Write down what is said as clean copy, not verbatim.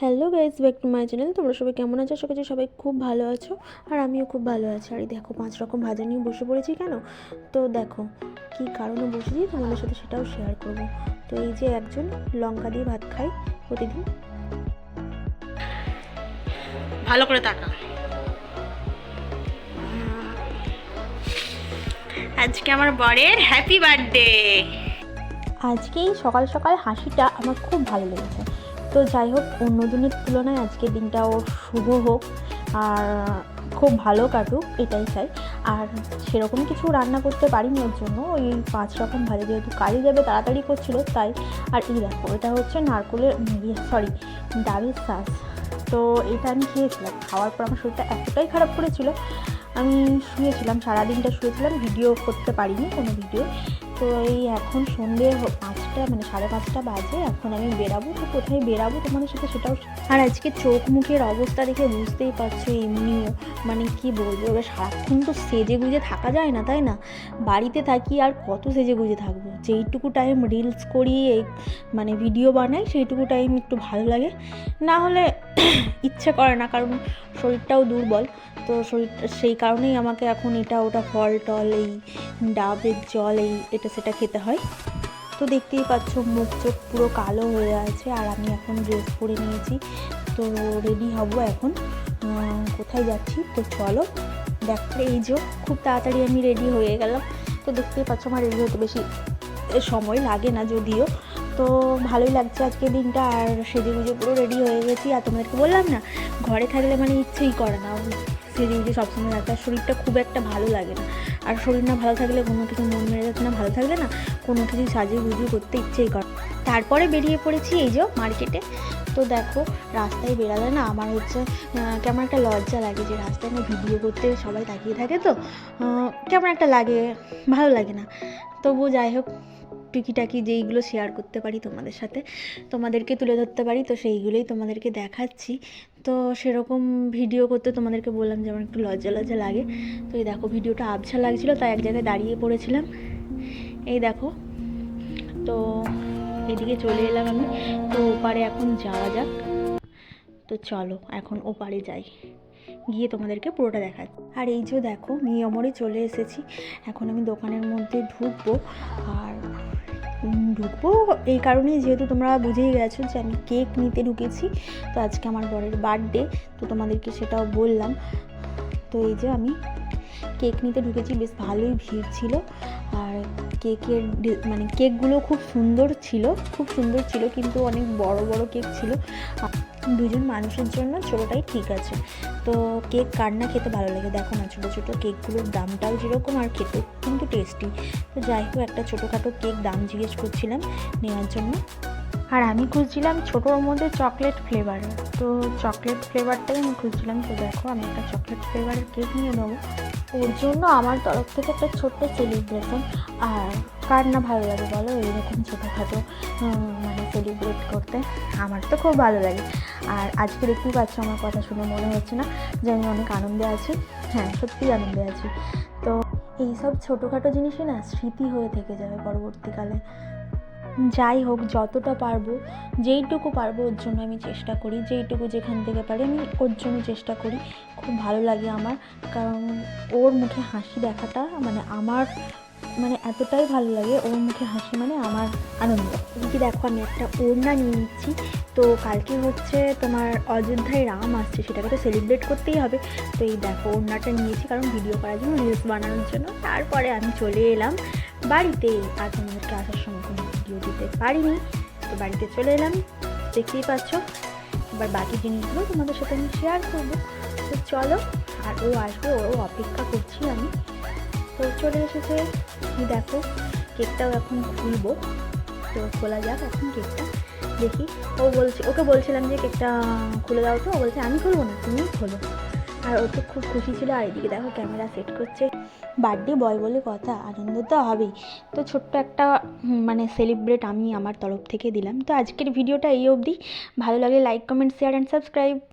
Hello guys, back to my channel. তোমরা সবাই কেমন আছো? আশা করছি সবাই খুব ভালো আছো, আর আমিও খুব ভালো আছি। আর এই দেখো 5 রকম ভাজা নিয়ে বসে পড়েছি। কেন? তো দেখো কি কারণে বসেছি তোমাদের সাথে সেটাও শেয়ার করব। তো এই যে একজন লঙ্কা দিয়ে ভাত খাই প্রতিদিন। ভালো করে তাকা। আজকে আমার বরের হ্যাপি বার্থডে। আজকেই সকাল সকাল হাসিটা আমার খুব ভালো লেগেছে। তো যাই হোক, অন্য দিনের তুলনায় আজকের দিনটা ওর শুভ হোক আর খুব ভালো কাটুক, এটাই চাই। আর সেরকম কিছু রান্না করতে পারিনি ওর জন্য, ওই 5 রকম ভাজা, যেহেতু কাজে যাবে তাড়াতাড়ি করছিল তাই। আর এই দেখো, এটা হচ্ছে নারকলের ডাবের শাঁস। তো এটা আমি খেয়েছিলাম, খাওয়ার পর আমার শরীরটা এতটাই খারাপ করেছিল, আমি শুয়েছিলাম, সারাদিনটা শুয়েছিলাম, ভিডিও করতে পারিনি কোনো ভিডিও। তো এই এখন সন্ধ্যে 5টা মানে 5:30 বাজে, এখন আমি বেরাবো। তো কোথায় বেরাবো তোমাদের সাথে সেটাও। আর আজকে চোখ মুখের অবস্থা দেখে বুঝতেই পারছো, এমনিও মানে কি বলবো, এবার সারাক্ষণ তো সেজে গুজে থাকা যায় না, তাই না? বাড়িতে থাকি আর কত সেজে গুজে থাকবো? যেইটুকু টাইম রিলস করি, মানে ভিডিও বানাই, সেইটুকু টাইম একটু ভালো লাগে, না হলে ইচ্ছে করে না, কারণ শরীরটাও দুর্বল। তো সেই কারণেই আমাকে এখন এটা ওটা ফল টল, এই ডাবের জল, এটা সেটা খেতে হয়। তো দেখতেই পাচ্ছ মুখ চোখ পুরো কালো হয়ে আছে। আর আমি এখন ড্রেস পরে নিয়েছি, তো রেডি হব এখন। কোথায় যাচ্ছি তো চলো দেখো। এই যে খুব তাড়াতাড়ি আমি রেডি হয়ে গেলাম। তো দেখতেই পাচ্ছ আমার রেডি হতে বেশি সময় লাগে না যদিও। তো ভালোই লাগছে আজকের দিনটা। আর সেজে গুজে পুরো রেডি হয়ে গেছি। আর তোমাদেরকে বললাম না, ঘরে থাকলে মানে ইচ্ছেই করে না সেজে গুজে সবসময় রাখতে, আর শরীরটা খুব একটা ভালো লাগে না। আর শরীর না ভালো থাকলে কোনো কিছু, মন মেজাজ না ভালো থাকলে না কোনো কিছু সাজিয়ে গুজিয়ে করতে ইচ্ছেই করে। তারপরে বেরিয়ে পড়েছি এই যে মার্কেটে। তো দেখো, রাস্তায় বেরালে না আমার হচ্ছে কেমন একটা লজ্জা লাগে, যে রাস্তায় না ভিডিও করতে সবাই তাকিয়ে থাকে, তো কেমন একটা লাগে, ভালো লাগে না। তবু যাই হোক, টুকিটাকি যেইগুলো শেয়ার করতে পারি তোমাদের সাথে, তোমাদেরকে তুলে ধরতে পারি, তো সেইগুলোই তোমাদেরকে দেখাচ্ছি। তো সেরকম ভিডিও করতে তোমাদেরকে বললাম যে আমার একটু লজ্জা লজ্জা লাগে। তো এই দেখো, ভিডিওটা আবছা লাগছিলো তাই এক জায়গায় দাঁড়িয়ে পড়েছিলাম। এই দেখো, তো এদিকে চলে এলাম আমি। তো ওপারে এখন যাওয়া যাক। তো চলো এখন ওপারে যাই, গিয়ে তোমাদেরকে পুরোটা দেখাচ্ছি। আর এই যে দেখো, নিয়মরে চলে এসেছি। এখন আমি দোকানের মধ্যে ঢুকবো। আর ঢুকবো এই কারণেই, যেহেতু তোমরা বুঝেই গেছো যে আমি কেক নিতে ঢুকেছি। তো আজকে আমার বরের বার্থডে, তো তোমাদেরকে সেটাও বললাম। তো এই যে আমি কেক নিতে ঢুকেছি, বেশ ভালোই ভিড় ছিল। আর কেকের মানে কেকগুলো খুব সুন্দর ছিল, কিন্তু অনেক বড় বড় কেক ছিল। 2জন মানুষের জন্য ছোটোটাই ঠিক আছে। তো কেক কার না খেতে ভালো লাগে, দেখো না ছোটো ছোটো কেকগুলোর দামটাও যেরকম, আর খেতে কিন্তু টেস্টি। তো যাই হোক, একটা ছোটোখাটো কেক দাম জিজ্ঞেস করছিলাম নেওয়ার জন্য। আর আমি খুঁজছিলাম ছোটোর মধ্যে চকলেট ফ্লেভারের, তো চকলেট ফ্লেভারটাই আমি খুঁজছিলাম। তো দেখো, আমি একটা চকলেট ফ্লেভারের কেক নিয়ে নেবো। ওর জন্য আমার তরফ থেকে একটা ছোট্ট সেলিব্রেশন। আর কার না ভালো লাগে বলো এইরকম ছোটোখাটো মানে সেলিব্রেট করতে? আমার তো খুব ভালো লাগে। আর আজকে দেখতেই পাচ্ছ, আমার কথা শুনে মনে হচ্ছে না যে আমি অনেক আনন্দে আছি? হ্যাঁ, সত্যিই আনন্দে আছি। তো এইসব ছোটোখাটো জিনিসই না স্মৃতি হয়ে থেকে যাবে পরবর্তীকালে। যাই হোক, যতটা পারবো, যেইটুকু পারবো ওর জন্য আমি চেষ্টা করি, যেইটুকু যেখান থেকে পারি আমি ওর জন্য চেষ্টা করি। খুব ভালো লাগে আমার, কারণ ওর মুখে হাসি দেখাটা মানে আমার মানে এতটাই ভালো লাগে। ওর মুখে হাসি মানে আমার আনন্দ। এদিকে দেখো, আমি একটা ওড়না নিয়ে নিচ্ছি। তো কালকে হচ্ছে তোমার অযোধ্যায় রাম আসছে, সেটাকে তো সেলিব্রেট করতেই হবে। তো এই দেখো, ওড়নাটা নিয়েছি কারণ ভিডিও করার জন্য, রিলস বানানোর জন্য। তারপরে আমি চলে এলাম বাড়িতে। আর তোমাদেরকে আসার সময় কোনো ভিডিও দিতে পারিনি, তো বাড়িতে চলে এলাম, দেখতেই পাচ্ছ। এবার বাকি জিনিসগুলো তোমাদের সাথে আমি শেয়ার করবো। তো চলো, আর ও আসবে, ও অপেক্ষা করছি আমি। তো চলে এসেছে, দেখো কেকটাও এখন খুলবো। তো খোলা যাক এখন কেকটা, দেখি। ওকে বলছিলাম যে কেকটা খুলে দাও, তো ও বলছে আমি খুলবো না, তুমি খোলো। আর ও তো খুব খুশি ছিল। আর এদিকে দেখো ক্যামেরা সেট করছে। বার্থডে বয় বলে কথা, আনন্দ তো হবেই। তো ছোট্ট একটা মানে সেলিব্রেট আমি আমার তরফ থেকে দিলাম। তো আজকের ভিডিওটা এই অবধি। ভালো লাগলে like, comment, share and subscribe.